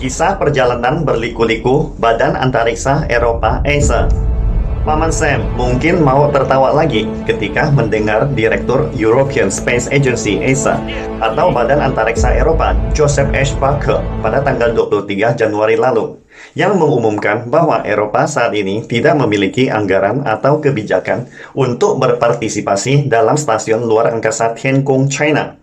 Kisah perjalanan berliku-liku Badan Antariksa Eropa ESA. Paman Sam mungkin mau tertawa lagi ketika mendengar Direktur European Space Agency ESA atau Badan Antariksa Eropa Joseph H. Parker pada tanggal 23 Januari lalu yang mengumumkan bahwa Eropa saat ini tidak memiliki anggaran atau kebijakan untuk berpartisipasi dalam stasiun luar angkasa Tiangong, China.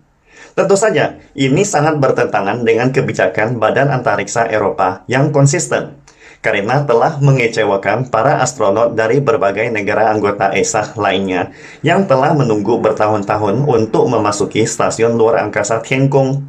Tentu saja, ini sangat bertentangan dengan kebijakan Badan Antariksa Eropa yang konsisten, karena telah mengecewakan para astronot dari berbagai negara anggota ESA lainnya yang telah menunggu bertahun-tahun untuk memasuki stasiun luar angkasa Tiangong.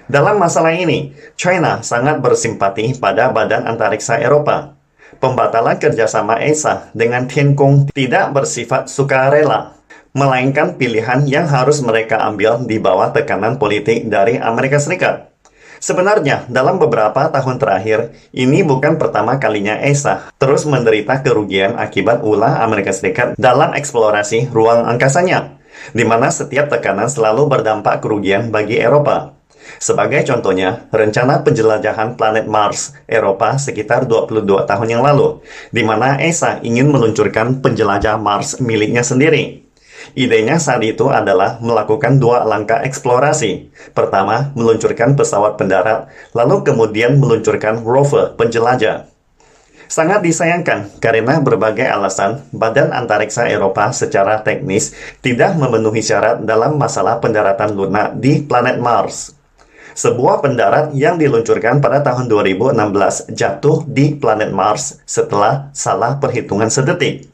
Dalam masalah ini, China sangat bersimpati pada Badan Antariksa Eropa. Pembatalan kerjasama ESA dengan Tiangong tidak bersifat sukarela, melainkan pilihan yang harus mereka ambil di bawah tekanan politik dari Amerika Serikat. Sebenarnya, dalam beberapa tahun terakhir, ini bukan pertama kalinya ESA terus menderita kerugian akibat ulah Amerika Serikat dalam eksplorasi ruang angkasanya, di mana setiap tekanan selalu berdampak kerugian bagi Eropa. Sebagai contohnya, rencana penjelajahan planet Mars Eropa sekitar 22 tahun yang lalu, di mana ESA ingin meluncurkan penjelajah Mars miliknya sendiri. Idenya saat itu adalah melakukan dua langkah eksplorasi. Pertama, meluncurkan pesawat pendarat, lalu kemudian meluncurkan rover penjelajah. Sangat disayangkan karena berbagai alasan, Badan Antariksa Eropa secara teknis tidak memenuhi syarat dalam masalah pendaratan lunak di planet Mars. Sebuah pendarat yang diluncurkan pada tahun 2016 jatuh di planet Mars setelah salah perhitungan sedetik.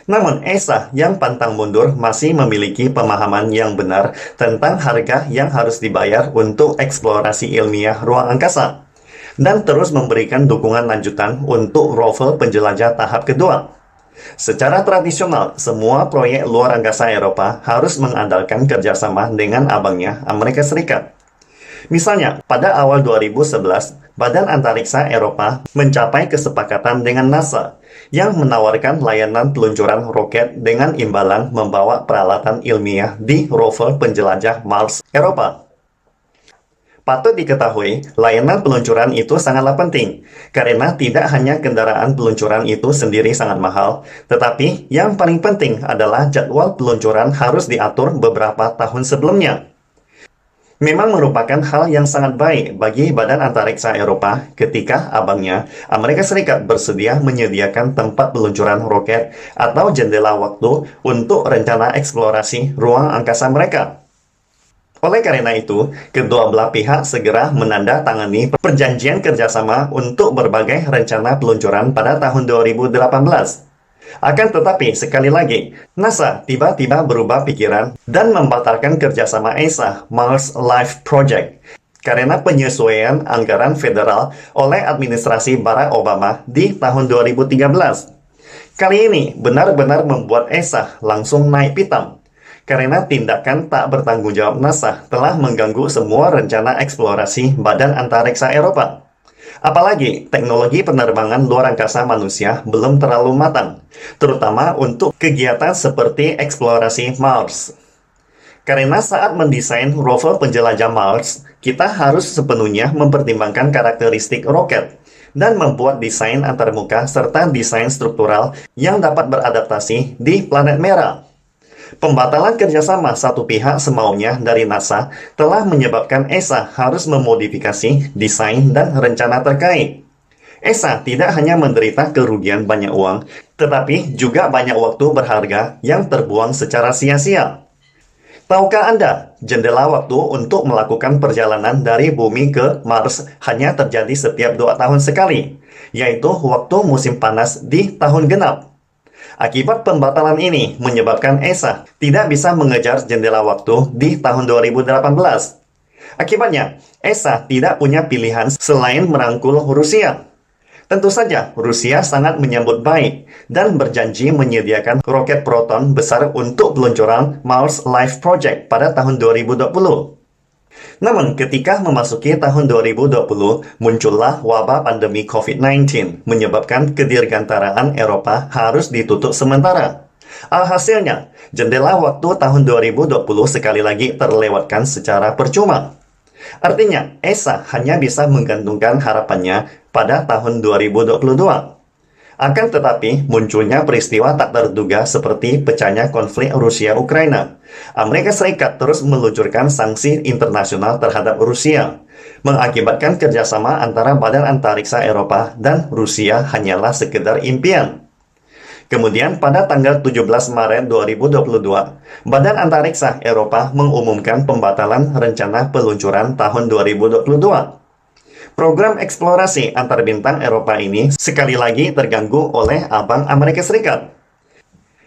Namun ESA yang pantang mundur masih memiliki pemahaman yang benar tentang harga yang harus dibayar untuk eksplorasi ilmiah ruang angkasa, dan terus memberikan dukungan lanjutan untuk rover penjelajah tahap kedua. Secara tradisional, semua proyek luar angkasa Eropa harus mengandalkan kerjasama dengan abangnya Amerika Serikat. Misalnya, pada awal 2011, Badan Antariksa Eropa mencapai kesepakatan dengan NASA yang menawarkan layanan peluncuran roket dengan imbalan membawa peralatan ilmiah di rover penjelajah Mars Eropa. Patut diketahui, layanan peluncuran itu sangatlah penting, karena tidak hanya kendaraan peluncuran itu sendiri sangat mahal, tetapi yang paling penting adalah jadwal peluncuran harus diatur beberapa tahun sebelumnya. Memang merupakan hal yang sangat baik bagi Badan Antariksa Eropa ketika abangnya, Amerika Serikat, bersedia menyediakan tempat peluncuran roket atau jendela waktu untuk rencana eksplorasi ruang angkasa mereka. Oleh karena itu, kedua belah pihak segera menandatangani perjanjian kerjasama untuk berbagai rencana peluncuran pada tahun 2018. Akan tetapi, sekali lagi, NASA tiba-tiba berubah pikiran dan membatalkan kerjasama ESA Mars Life Project karena penyesuaian anggaran federal oleh administrasi Barack Obama di tahun 2013. Kali ini benar-benar membuat ESA langsung naik pitam, karena tindakan tak bertanggung jawab NASA telah mengganggu semua rencana eksplorasi Badan Antariksa Eropa. Apalagi, teknologi penerbangan luar angkasa manusia belum terlalu matang, terutama untuk kegiatan seperti eksplorasi Mars. Karena saat mendesain rover penjelajah Mars, kita harus sepenuhnya mempertimbangkan karakteristik roket dan membuat desain antarmuka serta desain struktural yang dapat beradaptasi di planet merah. Pembatalan kerjasama satu pihak semaunya dari NASA telah menyebabkan ESA harus memodifikasi desain dan rencana terkait. ESA tidak hanya menderita kerugian banyak uang, tetapi juga banyak waktu berharga yang terbuang secara sia-sia. Tahukah Anda, jendela waktu untuk melakukan perjalanan dari bumi ke Mars hanya terjadi setiap 2 tahun sekali, yaitu waktu musim panas di tahun genap. Akibat pembatalan ini menyebabkan ESA tidak bisa mengejar jendela waktu di tahun 2018. Akibatnya, ESA tidak punya pilihan selain merangkul Rusia. Tentu saja, Rusia sangat menyambut baik dan berjanji menyediakan roket proton besar untuk peluncuran Mars Life Project pada tahun 2020. Namun, ketika memasuki tahun 2020, muncullah wabah pandemi COVID-19, menyebabkan kedirgantaraan Eropa harus ditutup sementara. Alhasilnya, jendela waktu tahun 2020 sekali lagi terlewatkan secara percuma. Artinya, ESA hanya bisa menggantungkan harapannya pada tahun 2022. Akan tetapi, munculnya peristiwa tak terduga seperti pecahnya konflik Rusia-Ukraina. Amerika Serikat terus meluncurkan sanksi internasional terhadap Rusia, mengakibatkan kerjasama antara Badan Antariksa Eropa dan Rusia hanyalah sekedar impian. Kemudian pada tanggal 17 Maret 2022, Badan Antariksa Eropa mengumumkan pembatalan rencana peluncuran tahun 2022. Program eksplorasi antar bintang Eropa ini sekali lagi terganggu oleh abang Amerika Serikat.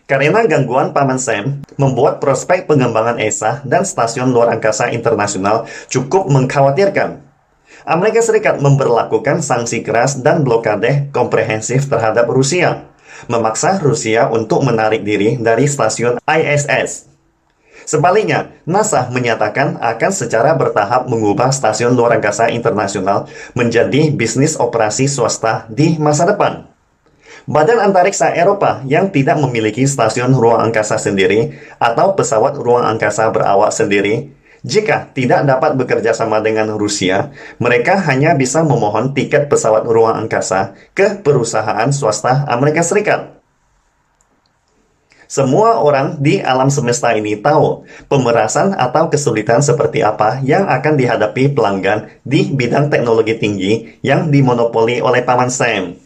Karena gangguan Paman Sam membuat prospek pengembangan ESA dan Stasiun Luar Angkasa Internasional cukup mengkhawatirkan. Amerika Serikat memberlakukan sanksi keras dan blokade komprehensif terhadap Rusia, memaksa Rusia untuk menarik diri dari stasiun ISS. Sebaliknya, NASA menyatakan akan secara bertahap mengubah Stasiun Luar Angkasa Internasional menjadi bisnis operasi swasta di masa depan. Badan Antariksa Eropa yang tidak memiliki stasiun ruang angkasa sendiri atau pesawat ruang angkasa berawak sendiri, jika tidak dapat bekerja sama dengan Rusia, mereka hanya bisa memohon tiket pesawat ruang angkasa ke perusahaan swasta Amerika Serikat. Semua orang di alam semesta ini tahu pemerasan atau kesulitan seperti apa yang akan dihadapi pelanggan di bidang teknologi tinggi yang dimonopoli oleh Paman Sam.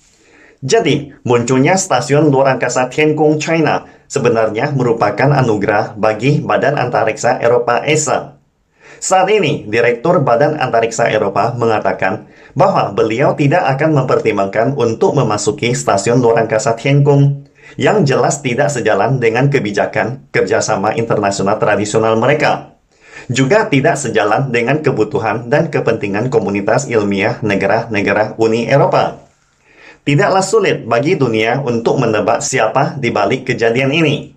Jadi, munculnya Stasiun Luar Angkasa Tiangong, China sebenarnya merupakan anugerah bagi Badan Antariksa Eropa ESA. Saat ini, Direktur Badan Antariksa Eropa mengatakan bahwa beliau tidak akan mempertimbangkan untuk memasuki Stasiun Luar Angkasa Tiangong, yang jelas tidak sejalan dengan kebijakan kerjasama internasional tradisional mereka. Juga tidak sejalan dengan kebutuhan dan kepentingan komunitas ilmiah negara-negara Uni Eropa. Tidaklah sulit bagi dunia untuk menebak siapa di balik kejadian ini.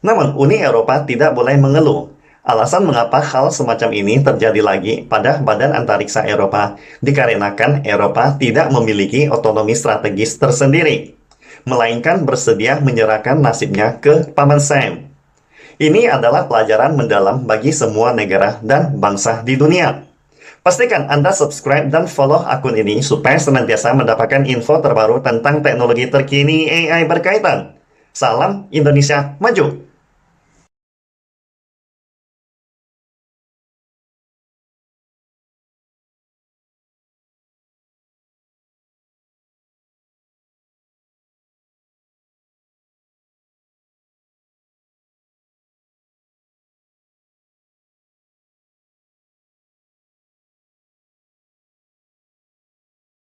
Namun, Uni Eropa tidak boleh mengeluh. Alasan mengapa hal semacam ini terjadi lagi pada Badan Antariksa Eropa dikarenakan Eropa tidak memiliki otonomi strategis tersendiri, melainkan bersedia menyerahkan nasibnya ke Paman Sam. Ini adalah pelajaran mendalam bagi semua negara dan bangsa di dunia. Pastikan Anda subscribe dan follow akun ini supaya senantiasa mendapatkan info terbaru tentang teknologi terkini AI berkaitan. Salam Indonesia Maju!